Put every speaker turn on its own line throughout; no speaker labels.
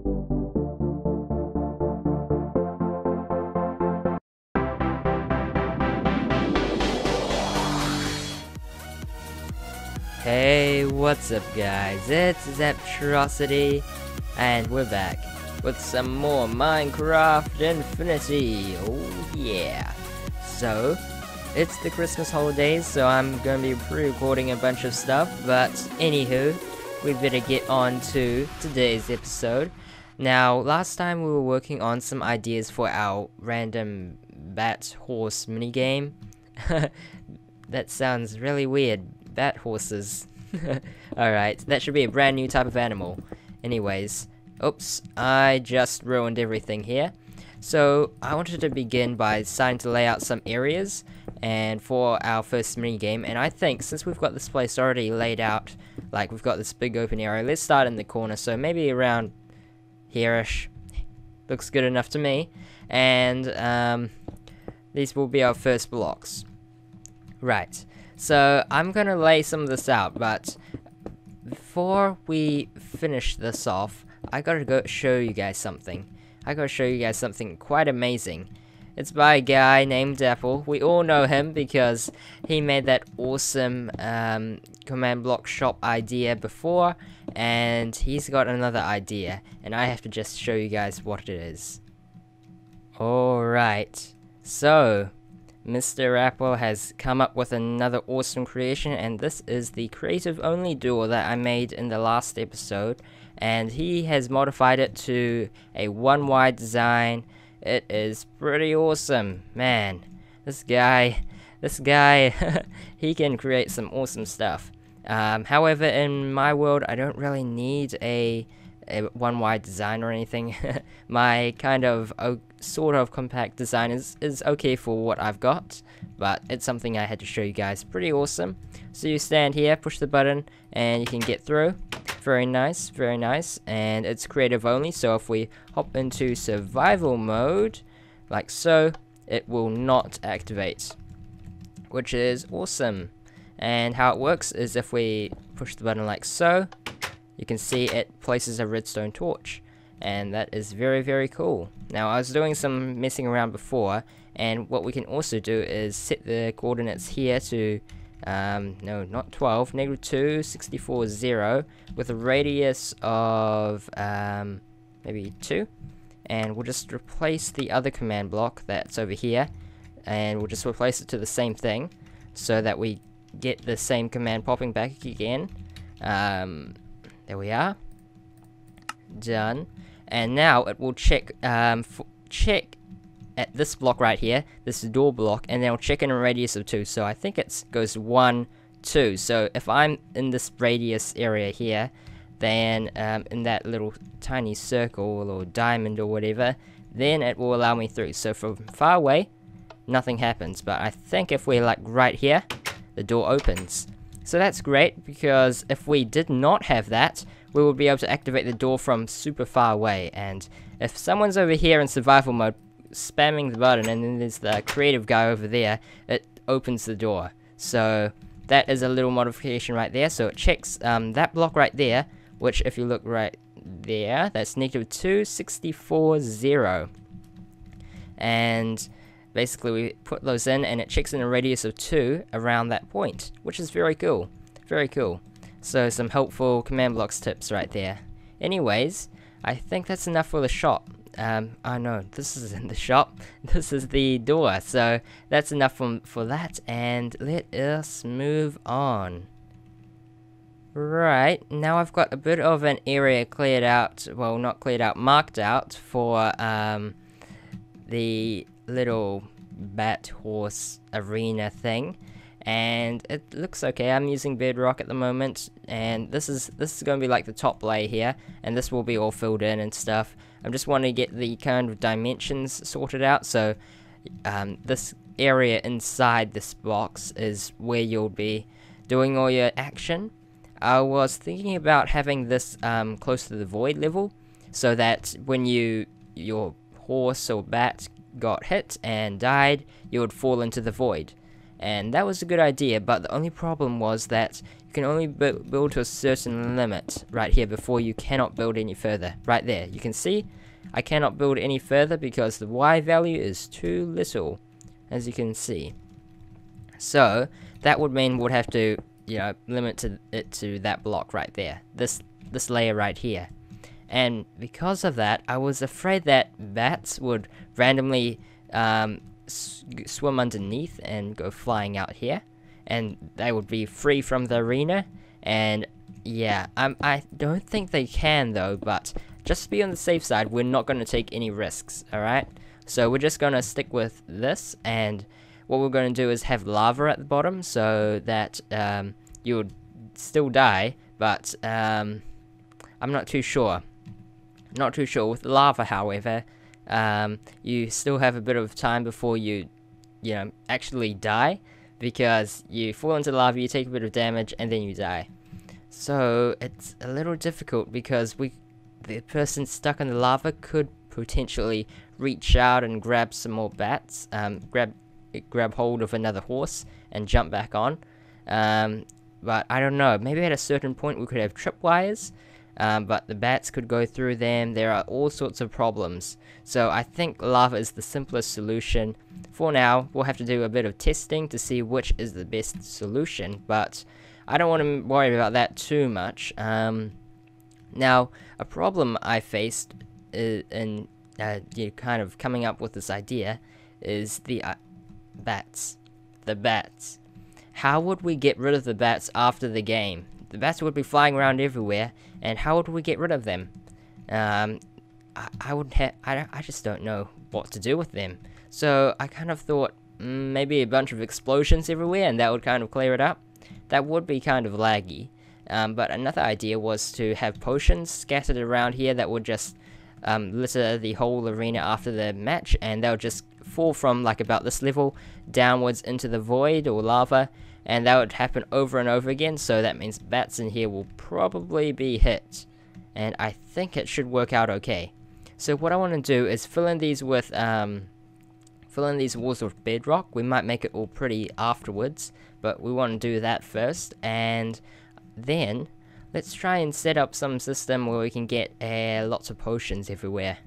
Hey, what's up guys, it's Zaptrocity, and we're back with some more Minecraft Infinity, oh yeah. So, it's the Christmas holidays, so I'm going to be pre-recording a bunch of stuff, but anywho, we better get on to today's episode. Now, last time we were working on some ideas for our random bat horse minigame. That sounds really weird. Bat horses. Alright, that should be a brand new type of animal. Anyways, oops, I just ruined everything here. So, I wanted to begin by starting to lay out some areas and for our first minigame, and I think since we've got this place already laid out, like we've got this big open area, let's start in the corner, so maybe around here-ish. Looks good enough to me. And these will be our first blocks. Right. So, I'm gonna lay some of this out, but before we finish this off, I gotta go show you guys something. I gotta show you guys something quite amazing. It's by a guy named Apple. We all know him because he made that awesome command block shop idea before, and he's got another idea, and I have to just show you guys what it is. Alright, so Mr. Apple has come up with another awesome creation, and this is the creative only door that I made in the last episode, and he has modified it to a one wide design. It is pretty awesome, man. This guy, he can create some awesome stuff. However, in my world, I don't really need a one wide design or anything. My kind of sort of compact design is okay for what I've got, but it's something I had to show you guys. Pretty awesome. So you stand here, push the button, and you can get through. Very nice, very nice. And it's creative only, so if we hop into survival mode like so, it will not activate, which is awesome. And how it works is if we push the button like so, you can see it places a redstone torch, and that is very, very cool. Now, I was doing some messing around before, and what we can also do is set the coordinates here to, no, not 12, -2, 64, 0, with a radius of, maybe 2, and we'll just replace the other command block that's over here, and we'll just replace it to the same thing, so that we get the same command popping back again. There we are. Done. And now it will check check at this block right here, this door block, and then it'll check in a radius of 2. So I think it goes 1, 2. So if I'm in this radius area here, then in that little tiny circle or diamond or whatever, then it will allow me through. So from far away, nothing happens. But I think if we're like right here, the door opens. So that's great, because if we did not have that, we would be able to activate the door from super far away. And if someone's over here in survival mode, spamming the button, and then there's the creative guy over there, it opens the door. So that is a little modification right there. So it checks that block right there, which if you look right there, that's -2, 64, 0. And basically, we put those in, and it checks in a radius of 2 around that point, which is very cool. Very cool. So, some helpful command blocks tips right there. Anyways, I think that's enough for the shop. Oh no, this isn't the shop. This is the door. So, that's enough for that, and let us move on. Right, now I've got a bit of an area cleared out, well, not cleared out, marked out for the little bat horse arena thing, and it looks okay. I'm using Bedrock at the moment, and this is going to be like the top layer here, and this will be all filled in and stuff. I'm just wanting to get the kind of dimensions sorted out, so this area inside this box is where you'll be doing all your action. I was thinking about having this close to the void level, so that when your horse or bat got hit and died, you would fall into the void. And that was a good idea, but the only problem was that you can only build to a certain limit right here before you cannot build any further. Right there, you can see I cannot build any further because the Y value is too little, as you can see. So that would mean we'd have to, you know, limit it to that block right there, this layer right here. And because of that, I was afraid that bats would randomly swim underneath and go flying out here, and they would be free from the arena. And yeah, I don't think they can though, but just to be on the safe side, we're not going to take any risks, alright? So we're just going to stick with this, and what we're going to do is have lava at the bottom so that you would still die, but I'm not too sure. Not too sure. With lava, however, you still have a bit of time before you know, actually die, because you fall into lava, you take a bit of damage, and then you die. So it's a little difficult because the person stuck in the lava could potentially reach out and grab some more bats, grab hold of another horse and jump back on. But I don't know, maybe at a certain point we could have tripwires, but the bats could go through them. There are all sorts of problems. So I think lava is the simplest solution. For now, we'll have to do a bit of testing to see which is the best solution, but I don't want to worry about that too much. Now, a problem I faced in kind of coming up with this idea is the bats. The bats. How would we get rid of the bats after the game? The bats would be flying around everywhere, and how would we get rid of them? I just don't know what to do with them. So I kind of thought maybe a bunch of explosions everywhere, and that would kind of clear it up. That would be kind of laggy. But another idea was to have potions scattered around here that would just litter the whole arena after the match, and they'll just fall from like about this level downwards into the void or lava, and that would happen over and over again. So that means bats in here will probably be hit, and I think it should work out okay. So what I want to do is fill in these walls with bedrock. We might make it all pretty afterwards, but we want to do that first, and then let's try and set up some system where we can get lots of potions everywhere.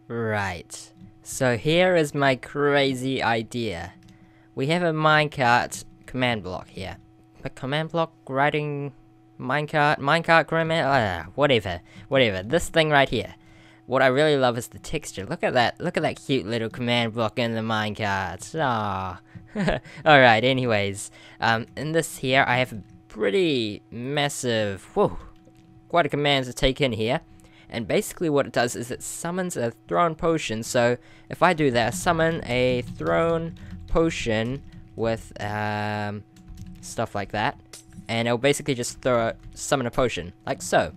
Right, so here is my crazy idea. We have a minecart command block here. A command block writing minecart command, whatever. This thing right here. What I really love is the texture. Look at that cute little command block in the minecart. Ah. Alright, anyways, in this here I have a pretty massive, whoa, quite a command to take in here. And basically what it does is it summons a thrown potion. So if I do that, summon a thrown potion with stuff like that, and it'll basically just summon a potion, like so.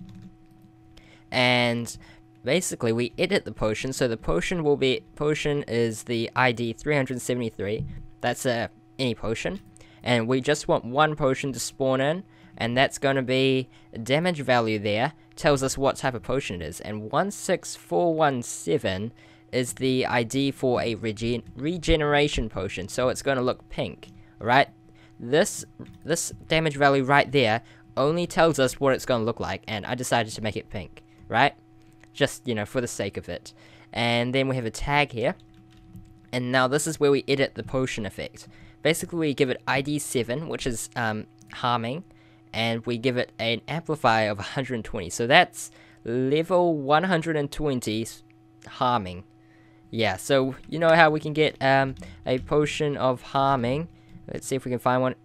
And basically we edit the potion, so the potion is the ID 373. That's any potion, and we just want one potion to spawn in, and that's going to be a damage value there, tells us what type of potion it is, and 16417 is the ID for a regeneration potion, so it's going to look pink. Alright, this damage value right there only tells us what it's going to look like, and I decided to make it pink, right? Just, you know, for the sake of it. And then we have a tag here, and now this is where we edit the potion effect. Basically we give it ID 7, which is harming, and we give it an amplifier of 120, so that's level 120 harming. Yeah, so you know how we can get a potion of harming. Let's see if we can find one.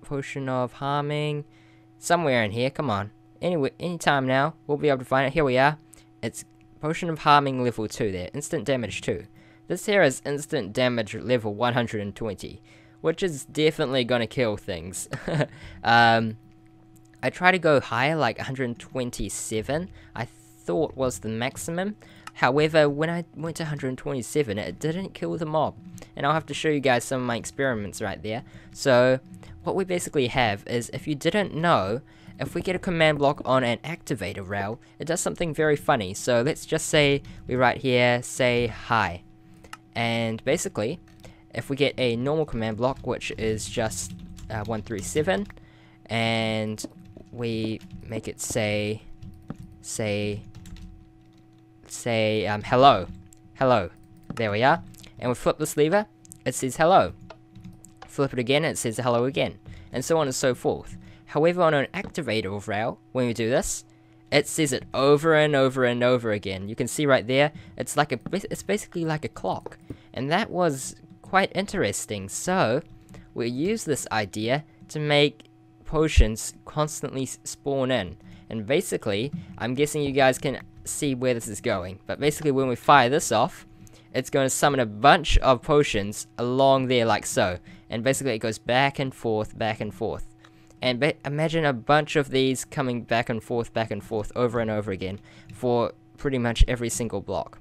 Potion of harming somewhere in here. Come on. Anyway, anytime now we'll be able to find it. Here we are. It's potion of harming level 2 there. Instant damage 2. This here is instant damage level 120, which is definitely gonna kill things. I try to go higher, like 127. I thought was the maximum. However, when I went to 127, it didn't kill the mob. And I'll have to show you guys some of my experiments right there. So, what we basically have is, if you didn't know, if we get a command block on an activator rail, it does something very funny. So, let's just say we write here, say hi. And basically, if we get a normal command block, which is just 137, and we make it say hello. Hello. There we are. And we flip this lever, it says hello. Flip it again, it says hello again. And so on and so forth. However, on an activator rail, when we do this, it says it over and over and over again. You can see right there, it's basically like a clock. And that was quite interesting. So, we'll use this idea to make potions constantly spawn in. And basically, I'm guessing you guys can see where this is going. But basically, when we fire this off, it's going to summon a bunch of potions along there like so. And basically, it goes back and forth, And imagine a bunch of these coming back and forth, over and over again for pretty much every single block.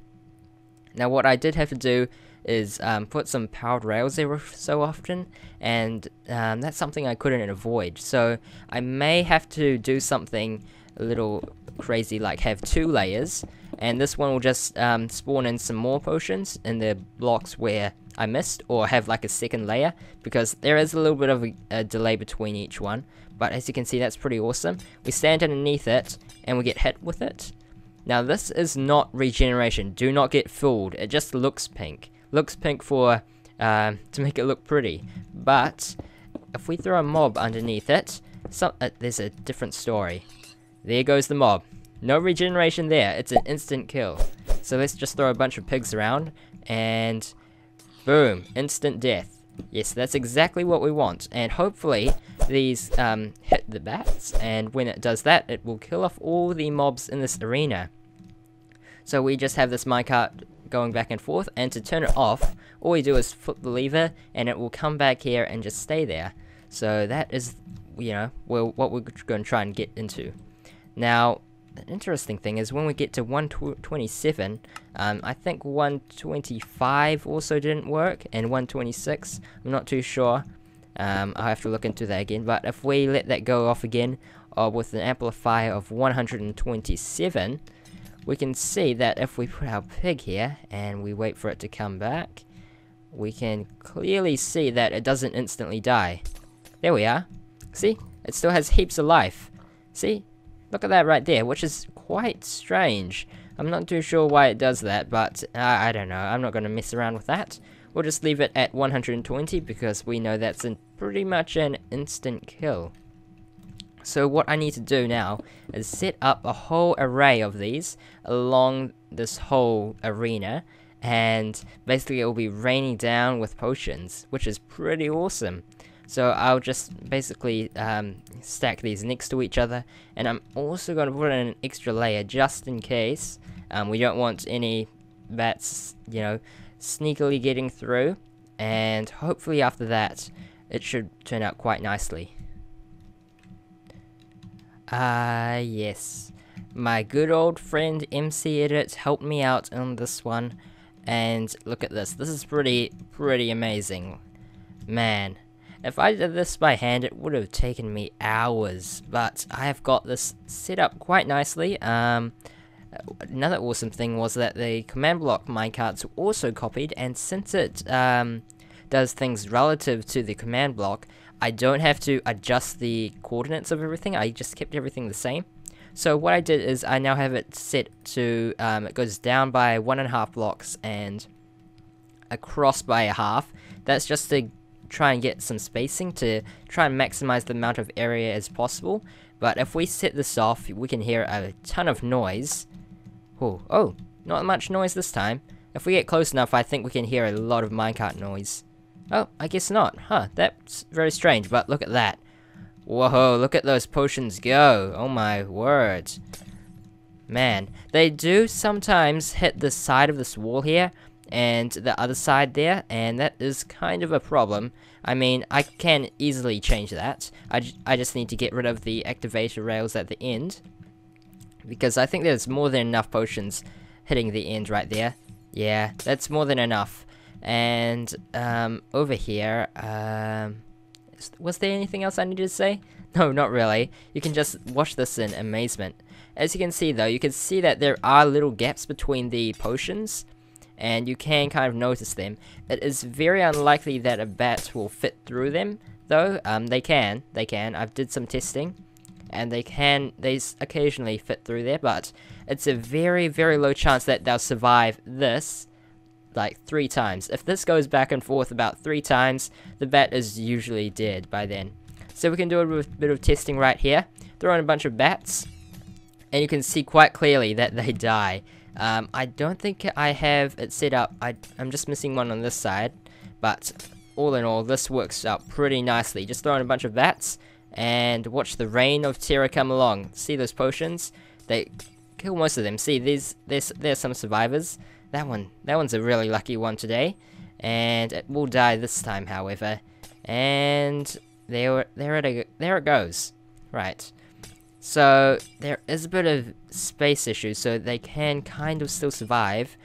Now, what I did have to do is put some powered rails there so often, and that's something I couldn't avoid. So I may have to do something a little crazy, like have 2 layers, and this one will just spawn in some more potions in the blocks where I missed, or have like a second layer, because there is a little bit of a delay between each one. But as you can see, that's pretty awesome. We stand underneath it and we get hit with it. Now this is not regeneration, do not get fooled, it just looks pink. Looks pink for to make it look pretty. But if we throw a mob underneath it, there's a different story. There goes the mob. No regeneration there, it's an instant kill. So let's just throw a bunch of pigs around, and boom, instant death. Yes, that's exactly what we want. And hopefully these hit the bats, and when it does that, it will kill off all the mobs in this arena. So we just have this minecart going back and forth, and to turn it off, all we do is flip the lever, and it will come back here and just stay there. So that is, you know, what we're going to try and get into. Now, the interesting thing is when we get to 127, I think 125 also didn't work, and 126, I'm not too sure. I'll have to look into that again, but if we let that go off again with an amplifier of 127, we can see that if we put our pig here and we wait for it to come back, we can clearly see that it doesn't instantly die. There we are. See? It still has heaps of life. See? Look at that right there, which is quite strange. I'm not too sure why it does that, but I don't know. I'm not going to mess around with that. We'll just leave it at 120 because we know that's pretty much an instant kill. So what I need to do now is set up a whole array of these along this whole arena, and basically it will be raining down with potions, which is pretty awesome. So I'll just basically stack these next to each other, and I'm also going to put in an extra layer just in case. We don't want any bats, you know, sneakily getting through, and hopefully after that it should turn out quite nicely. Yes, my good old friend MC Edit helped me out on this one, and look at this. This is pretty amazing, man. If I did this by hand, it would have taken me hours, but I have got this set up quite nicely. Another awesome thing was that the command block minecarts were also copied, and since it does things relative to the command block, I don't have to adjust the coordinates of everything. I just kept everything the same. So what I did is I now have it set to, it goes down by 1.5 blocks and across by a half. That's just to try and get some spacing to try and maximize the amount of area as possible. But if we set this off, we can hear a ton of noise. Oh, not much noise this time. If we get close enough, I think we can hear a lot of minecart noise. Oh, I guess not. Huh, that's very strange, but look at that. Whoa, look at those potions go. Oh my word. Man, they do sometimes hit the side of this wall here, and the other side there, and that is kind of a problem. I mean, I can easily change that. I just need to get rid of the activator rails at the end, because I think there's more than enough potions hitting the end right there. Yeah, that's more than enough. And over here, was there anything else I needed to say? No, not really. You can just watch this in amazement. As you can see though, you can see that there are little gaps between the potions, and you can kind of notice them. It is very unlikely that a bat will fit through them, though. They can. I've did some testing, and they occasionally fit through there, but it's a very, very low chance that they'll survive this, like 3 times. If this goes back and forth about 3 times, the bat is usually dead by then. So we can do a bit of testing right here. Throw in a bunch of bats, and you can see quite clearly that they die. I don't think I have it set up. I'm just missing one on this side, but all in all, this works out pretty nicely. Just throw in a bunch of bats, and watch the rain of terror come along. See those potions? They kill most of them. See, there's some survivors. That one's a really lucky one today, and it will die this time, however. And there it goes. Right. So there is a bit of space issue, so they can kind of still survive.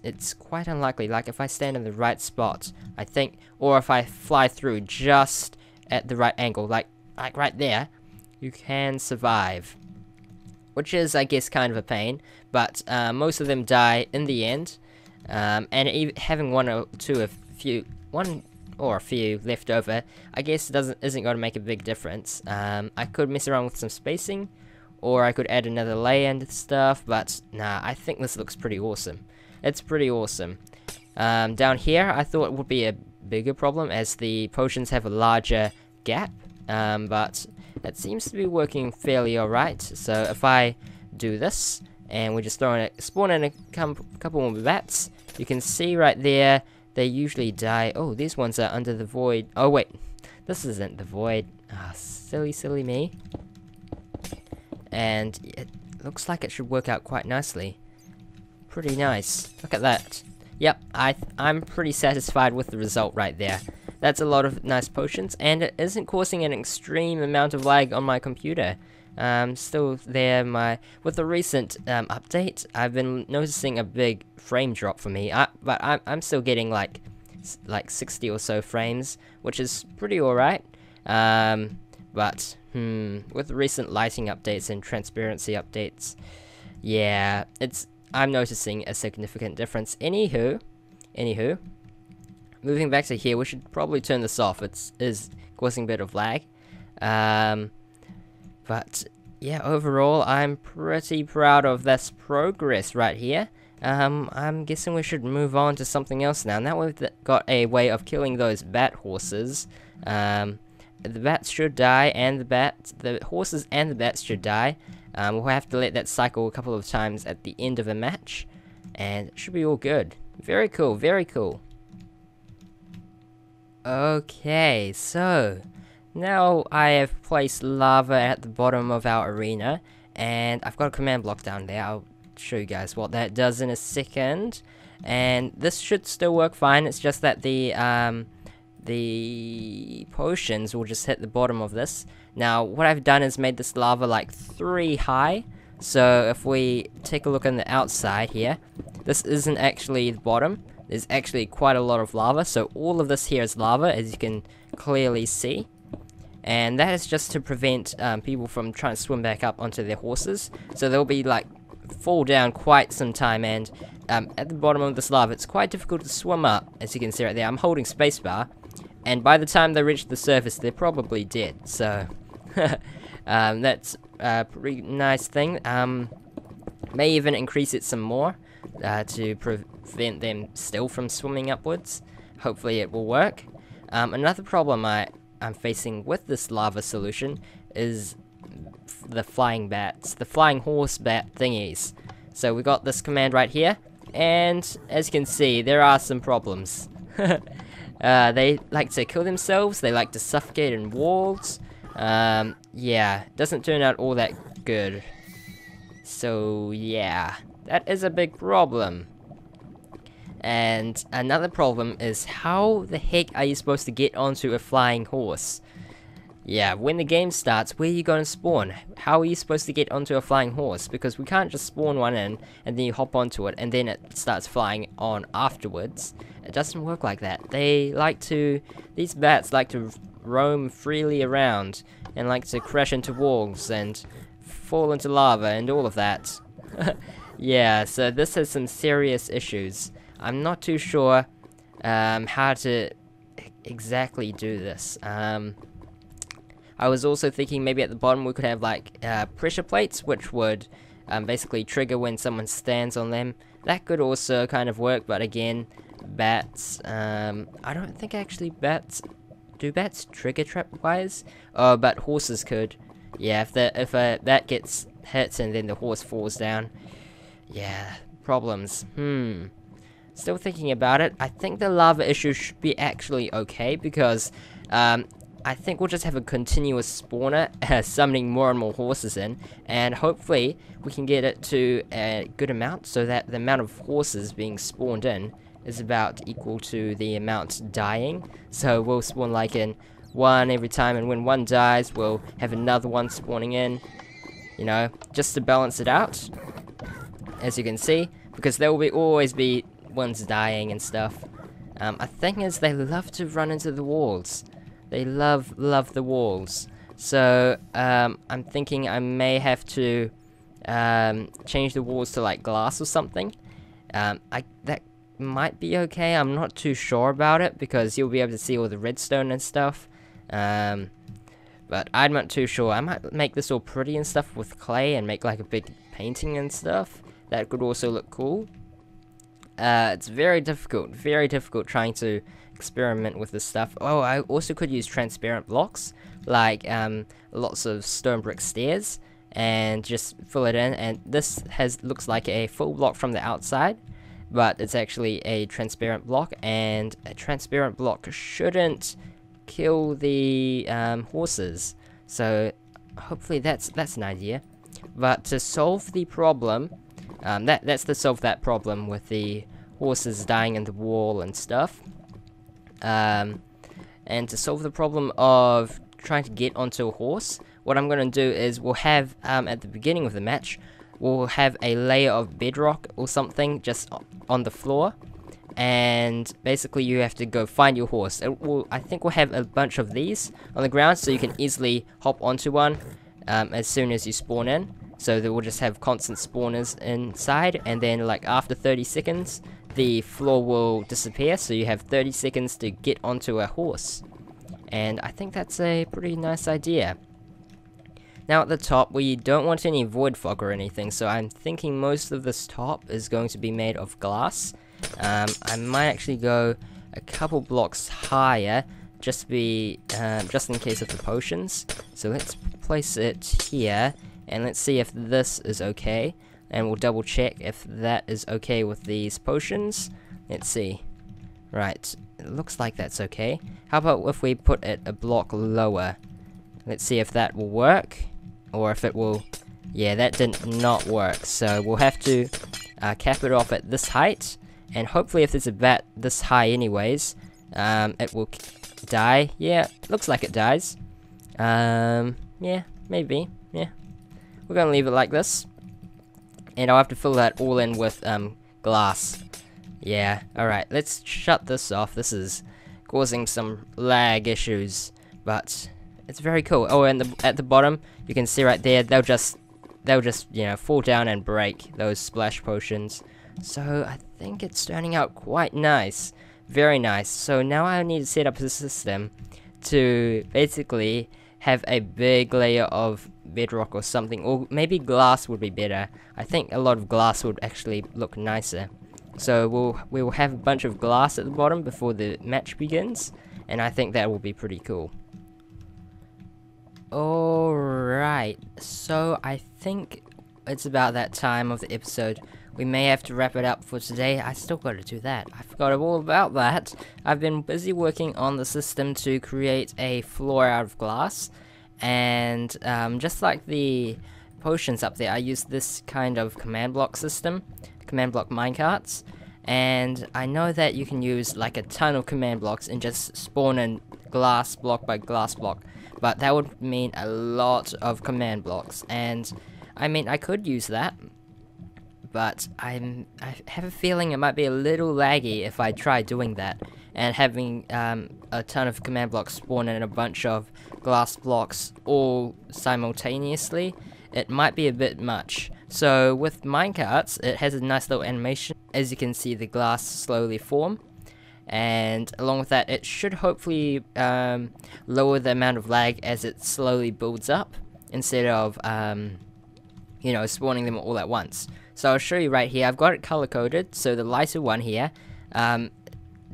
It's quite unlikely. Like if I stand in the right spot, I think, or if I fly through just at the right angle, like right there, you can survive. Which is, I guess, kind of a pain, but most of them die in the end. And having one or a few left over, I guess isn't going to make a big difference. I could mess around with some spacing, or I could add another layer and stuff, but nah, I think this looks pretty awesome. It's pretty awesome. Down here, I thought it would be a bigger problem, as the potions have a larger gap, but it seems to be working fairly alright. So if I do this, and we just spawn in a couple more bats, you can see right there, they usually die. Oh, these ones are under the void. Oh wait, this isn't the void. Ah, silly me. And it looks like it should work out quite nicely. Pretty nice. Look at that. Yep, I'm pretty satisfied with the result right there. That's a lot of nice potions, and it isn't causing an extreme amount of lag on my computer. Still there, with the recent update, I've been noticing a big frame drop for me. But I'm still getting like 60 or so frames, which is pretty alright. But with the recent lighting updates and transparency updates, yeah, I'm noticing a significant difference. Anywho, moving back to here, we should probably turn this off. It is causing a bit of lag. But yeah, overall, I'm pretty proud of this progress right here. I'm guessing we should move on to something else now. Now we've got a way of killing those bat horses. The bats should die, and the horses and the bats should die. We'll have to let that cycle a couple of times at the end of a match, and it should be all good. Very cool, very cool. Okay, so now I have placed lava at the bottom of our arena, and I've got a command block down there. I'll show you guys what that does in a second. And this should still work fine. It's just that the potions will just hit the bottom of this. Now, what I've done is made this lava like 3 high. So if we take a look on the outside here, this isn't actually the bottom. There's actually quite a lot of lava. So all of this here is lava, as you can clearly see. And that is just to prevent people from trying to swim back up onto their horses. So they'll be like fall down quite some time, and at the bottom of this lava, it's quite difficult to swim up, as you can see right there. I'm holding spacebar, and by the time they reach the surface, they're probably dead. So that's a pretty nice thing. May even increase it some more to prevent them still from swimming upwards. Hopefully it will work. Another problem I'm facing with this lava solution is the flying bats, the flying horse bat thingies. So we got this command right here, and as you can see, there are some problems. They like to kill themselves, they like to suffocate in walls. Yeah, doesn't turn out all that good. So yeah, that is a big problem. And another problem is, how the heck are you supposed to get onto a flying horse? Yeah, when the game starts, where are you going to spawn? How are you supposed to get onto a flying horse? Because we can't just spawn one in, and then you hop onto it, and then it starts flying on afterwards. It doesn't work like that. These bats like to roam freely around, and like to crash into walls, and fall into lava, and all of that. Yeah, so this has some serious issues. I'm not too sure how to exactly do this. I was also thinking maybe at the bottom we could have like pressure plates, which would basically trigger when someone stands on them. That could also kind of work, but again, bats. I don't think actually bats. Do bats trigger trapwires? Oh, but horses could. Yeah, if a bat gets hit and then the horse falls down. Yeah, problems. Still thinking about it. I think the lava issue should be actually okay because I think we'll just have a continuous spawner summoning more and more horses in, and hopefully we can get it to a good amount so that the amount of horses being spawned in is about equal to the amount dying. So we'll spawn like in one every time, and when one dies we'll have another one spawning in, you know, just to balance it out, as you can see, because there will always be ones dying and stuff. A thing is, they love to run into the walls. They love the walls. So I'm thinking I may have to change the walls to like glass or something. That might be okay. I'm not too sure about it because you'll be able to see all the redstone and stuff. But I'm not too sure. I might make this all pretty and stuff with clay and make like a big painting and stuff. That could also look cool. It's very difficult trying to experiment with this stuff. Oh, I also could use transparent blocks, like lots of stone brick stairs, and just fill it in. And this looks like a full block from the outside, but it's actually a transparent block, and a transparent block shouldn't kill the horses. So hopefully that's an idea. But to solve the problem, that's to solve that problem with the horses dying in the wall and stuff. And to solve the problem of trying to get onto a horse, what I'm going to do is we'll have, at the beginning of the match, we'll have a layer of bedrock or something just on the floor. And basically you have to go find your horse. I think we'll have a bunch of these on the ground so you can easily hop onto one as soon as you spawn in. So that we'll just have constant spawners inside, and then like after 30 seconds the floor will disappear, so you have 30 seconds to get onto a horse. And I think that's a pretty nice idea. Now at the top, we don't want any void fog or anything, so I'm thinking most of this top is going to be made of glass. I might actually go a couple blocks higher, just in case of the potions. So let's place it here, and let's see if this is okay. And we'll double check if that is okay with these potions. Let's see. Right, it looks like that's okay. How about if we put it a block lower? Let's see if that will work, or if it will. Yeah, that did not work, so we'll have to cap it off at this height, and hopefully if there's a bat this high anyways, it will die. Yeah, looks like it dies. Yeah, maybe. Yeah, we're gonna leave it like this, and I'll have to fill that all in with glass. Yeah, alright, let's shut this off. This is causing some lag issues, but it's very cool. Oh, and at the bottom, you can see right there, they'll just you know, fall down and break those splash potions. So I think it's turning out quite nice, very nice. So now I need to set up a system to basically have a big layer of bedrock or something, or maybe glass would be better. I think a lot of glass would actually look nicer. So we will have a bunch of glass at the bottom before the match begins, and I think that will be pretty cool. Alright, so I think it's about that time of the episode. We may have to wrap it up for today. I still got to do that. I forgot all about that. I've been busy working on the system to create a floor out of glass, and just like the potions up there, I used this kind of command block system, command block minecarts, and I know that you can use like a ton of command blocks and just spawn in glass block by glass block, but that would mean a lot of command blocks, and I mean I could use that, but I have a feeling it might be a little laggy if I try doing that, and having a ton of command blocks spawn in a bunch of glass blocks all simultaneously, it might be a bit much. So with minecarts, it has a nice little animation. As you can see, the glass slowly form, and along with that, it should hopefully lower the amount of lag as it slowly builds up, instead of you know, spawning them all at once. So I'll show you right here. I've got it color coded, so the lighter one here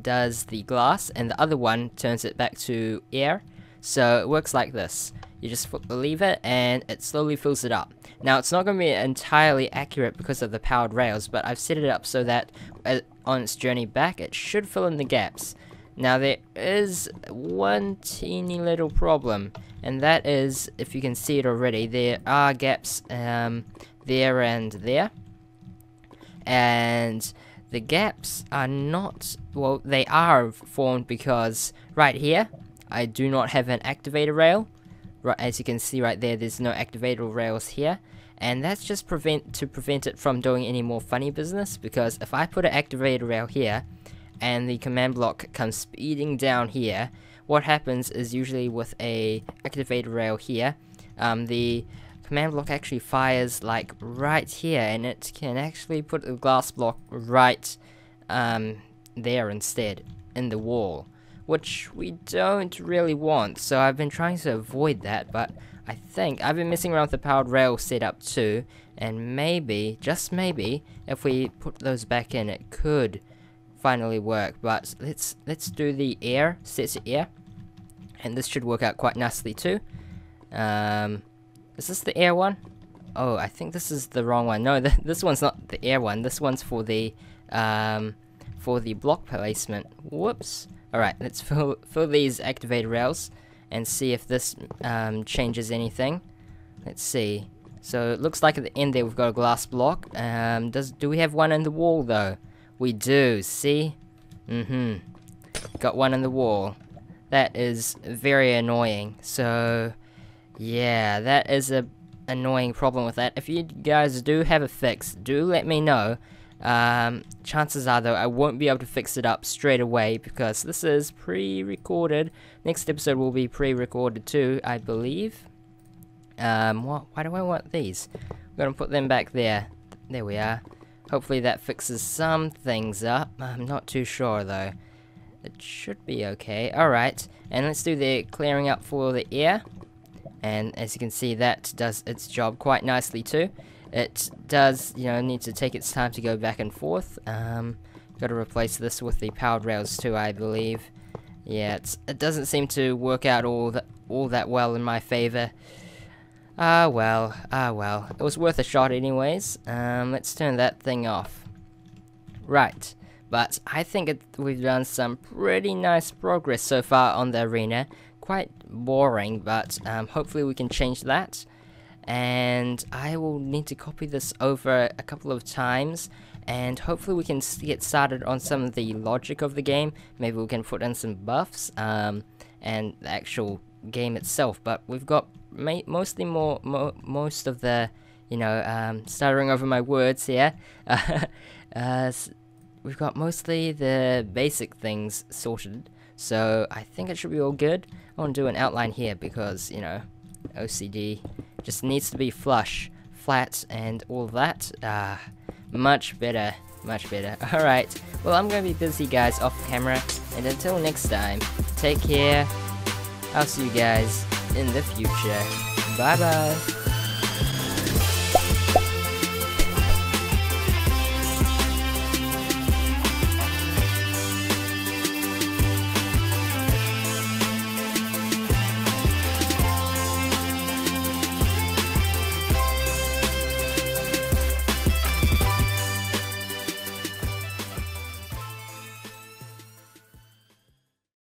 does the glass, and the other one turns it back to air. So it works like this. You just flip the lever and it slowly fills it up. Now it's not going to be entirely accurate because of the powered rails, but I've set it up so that on its journey back it should fill in the gaps. Now there is one teeny little problem, and that is, if you can see it already, there are gaps there and there. And the gaps are not, well, they are formed because right here I do not have an activator rail. Right, as you can see right there, there's no activator rails here, and that's just to prevent it from doing any more funny business. Because if I put an activator rail here and the command block comes speeding down here, what happens is, usually with a activator rail here, the command block actually fires like right here, and it can actually put a glass block right there instead in the wall, which we don't really want. So I've been trying to avoid that, but I think I've been messing around with the powered rail setup too, and maybe, just maybe, if we put those back in, it could finally work. But let's do the air, set to air, and this should work out quite nicely too. Is this the air one? Oh, I think this is the wrong one. No, this one's not the air one. This one's for the block placement. Whoops. Alright, let's fill these activator rails and see if this changes anything. Let's see. So it looks like at the end there we've got a glass block. Do we have one in the wall though? We do, see? Got one in the wall. That is very annoying. So yeah, that is a annoying problem with that. If you guys do have a fix, do let me know. Chances are though I won't be able to fix it up straight away because this is pre-recorded. Next episode will be pre-recorded too, I believe. Why do I want these? I'm gonna put them back there. There we are. Hopefully that fixes some things up. I'm not too sure though. It should be okay. Alright, and let's do the clearing up for the air. And as you can see, that does its job quite nicely too. It does, you know, need to take its time to go back and forth. Got to replace this with the powered rails too, I believe. Yeah, it doesn't seem to work out all that well in my favor. Ah well. It was worth a shot anyways. Let's turn that thing off. Right, but I think we've done some pretty nice progress so far on the arena. Quite boring, but hopefully we can change that. And I will need to copy this over a couple of times, and hopefully we can get started on some of the logic of the game. Maybe we can put in some buffs and the actual game itself. But we've got most of the, you know, stuttering over my words here. We've got mostly the basic things sorted, so I think it should be all good. I want to do an outline here because, you know, OCD just needs to be flush, flat, and all that. Much better, much better. Alright, well, I'm going to be busy, guys, off camera, and until next time, take care. I'll see you guys in the future. Bye bye.